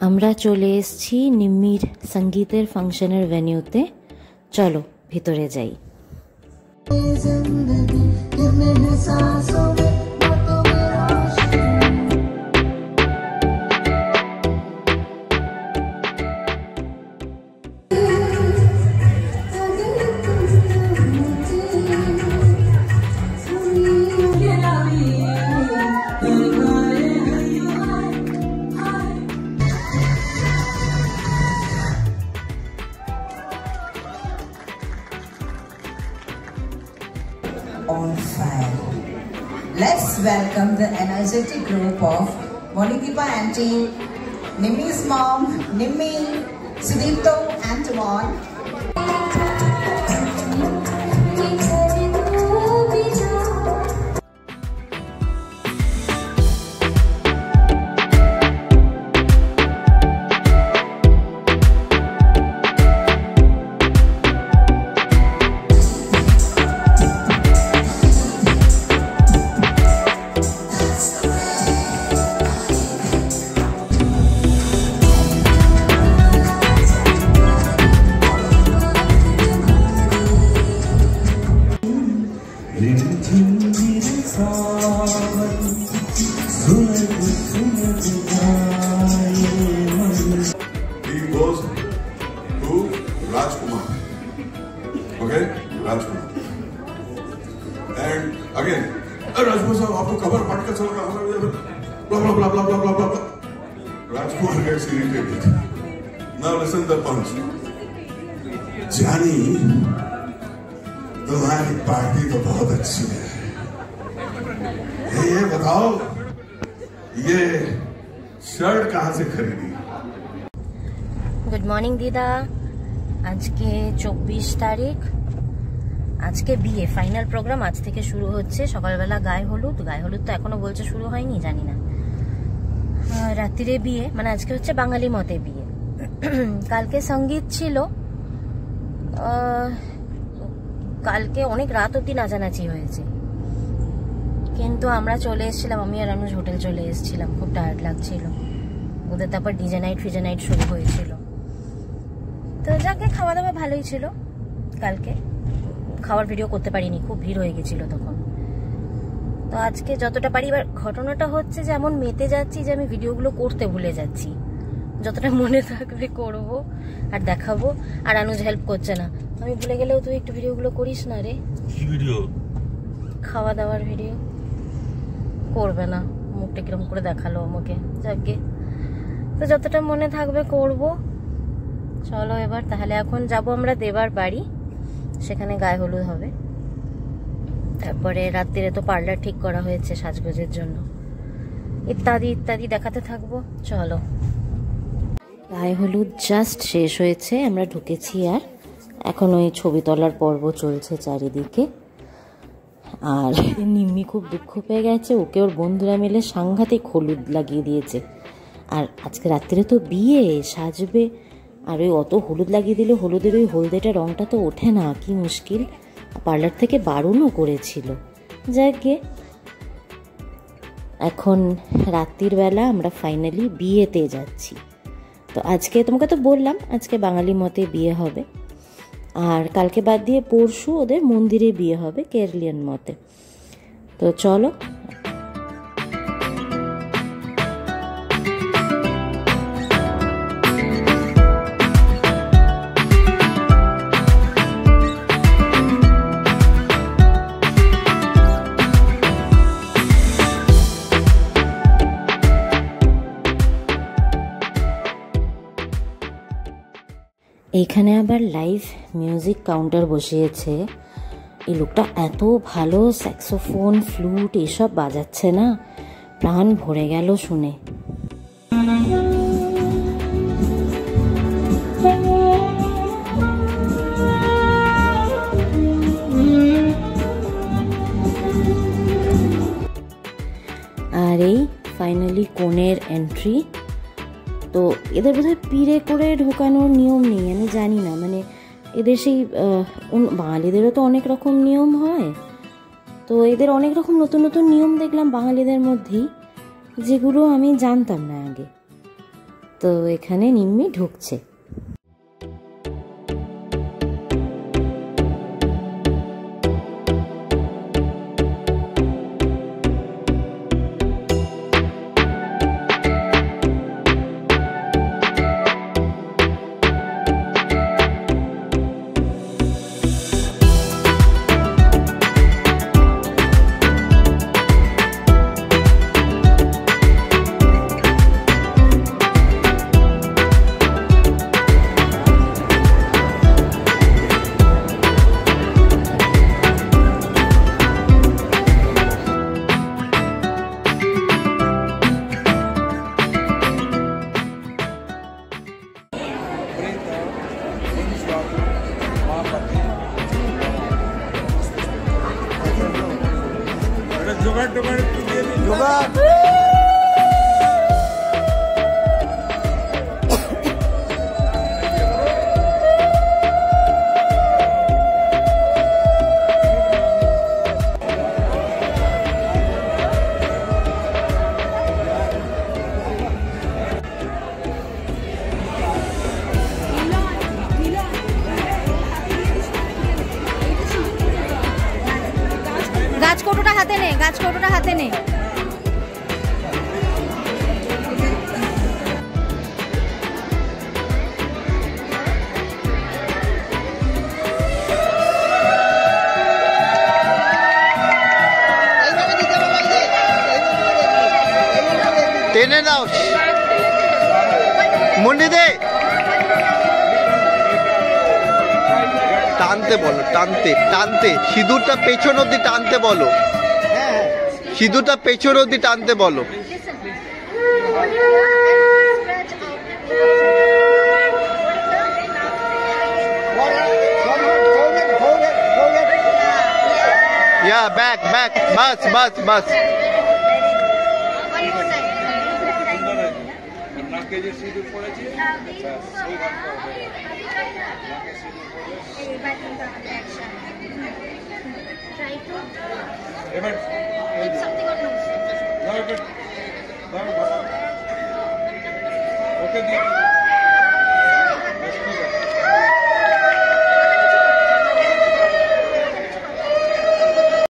আমরা চলে এসেছি নিম্মির সঙ্গীতের ফাংশনের ভেন্যুতে। চলো ভিতরে যাই। On fire. Let's welcome the energetic group of Monikipa auntie, Nimmi's mom, Nimmi, Sudipto and Timon. He goes to Rajkumar. Okay, Rajkumar. And again, Rajkumar sir, आपको खबर पढ़ कर चल रहा है, blah blah blah blah blah blah blah. Rajkumar gets irritated. Now listen the punch. जानी, तुम्हारी party तो बहुत अच्छी है। ये बताओ, ये शर्ट कहाँ से खरीदी? গুড মর্নিং দিদা। আজকে 24 তারিখ। আজকে বিয়ে ফাইনাল প্রোগ্রাম আজ থেকে শুরু হচ্ছে। সকালবেলা গায়ে হলুদ তো এখনো বলছে শুরু হয়নি, জানি না। রাত্রিরে বিয়ে, মানে আজকে হচ্ছে বাঙালি মতে বিয়ে। কালকে সঙ্গীত ছিল, কালকে অনেক রাত অব্দি নাচানাচি হয়েছে, কিন্তু আমরা চলে এসেছিলাম, আমি আর অনুজ হোটেল চলে এসেছিলাম। খুব টায়ার্ড লাগছিল ওদের। তারপর ডিজে নাইট শুরু হয়েছিল। তো যাকে খাওয়া দাওয়া ভালোই ছিল। কালকে খাওয়ার ভিডিও করতে পারিনি, খুব ভিড় হয়ে গেছিল তখন। তো আজকে যতটা পারি। এবার ঘটনাটা হচ্ছে যে এমন মেতে যাচ্ছি যে আমি ভিডিওগুলো করতে ভুলে যাচ্ছি। যতটা মনে থাকবে করব আর দেখাবো, আর অনুজ হেল্প করছে না। আমি ভুলে গেলেও তুই একটু ভিডিওগুলো করিস না রে। ভিডিও খাওয়া দাওয়ার ভিডিও করবে না, মুখটা কিরম করে দেখালো আমাকে। যাকে তো যতটা মনে থাকবে করব। চলো এবার তাহলে এখন যাব আমরা দেবার বাড়ি, সেখানে গায়ে হলুদ হবে। তারপরে রাত্রিরে তো পার্লার ঠিক করা হয়েছে সাজগোজের জন্য, ইত্যাদি ইত্যাদি দেখাতে থাকবো। চলো। গায়ে হলুদ জাস্ট শেষ হয়েছে, আমরা ঢুকেছি, আর এখন ওই ছবি তোলার পর্ব চলছে চারিদিকে। আর নিম্মি খুব দুঃখ পেয়ে গেছে, ওকে ওর বন্ধুরা মিলে সাংঘাতিক হলুদ লাগিয়ে দিয়েছে। আর আজকে রাত্রে তো বিয়ে, সাজবে, আর ওই অত হলুদ লাগিয়ে দিলে হলুদের ওই হলদেটা রঙটা তো ওঠে না, কি মুশকিল। পার্লার থেকে বারণও করেছিল। যাকে এখন রাত্রির বেলা আমরা ফাইনালি বিয়েতে যাচ্ছি। তো আজকে তোমাকে তো বললাম আজকে বাঙালি মতে বিয়ে হবে, আর কালকে বাদ দিয়ে পরশু ওদের মন্দিরে বিয়ে হবে কেরলিয়ান মতে। তো চলো। এইখানে আবার লাইভ মিউজিক কাউন্টার বসিয়েছে। এই লোকটা এত ভালো স্যাক্সোফোন, ফ্লুট এসব বাজাচ্ছে না, প্রাণ ভরে গেল শুনে। আর এই ফাইনালি কনের এন্ট্রি। তো এদের বোধহয় পিড়ে করে ঢোকানোর নিয়ম নেই, আমি জানি না। মানে এদের সেই বাঙালিদেরও তো অনেক রকম নিয়ম হয়, তো এদের অনেক রকম নতুন নতুন নিয়ম দেখলাম বাঙালিদের মধ্যেই, যেগুলো আমি জানতাম না আগে। তো এখানে নিম্মি ঢুকছে। গাছকৌটোটা হাতে নে, গাছকৌটোটা হাতে নে। টেনে নাও মুন্ডি দে, টানতে বলো, টানতে টানতে সিঁদুরটা পেছন অব্দি টানতে বলো, সিঁদুরটা পেছন অব্দি টানতে বলো। ব্যাক ব্যাক, বাস বাস বাস। Okay.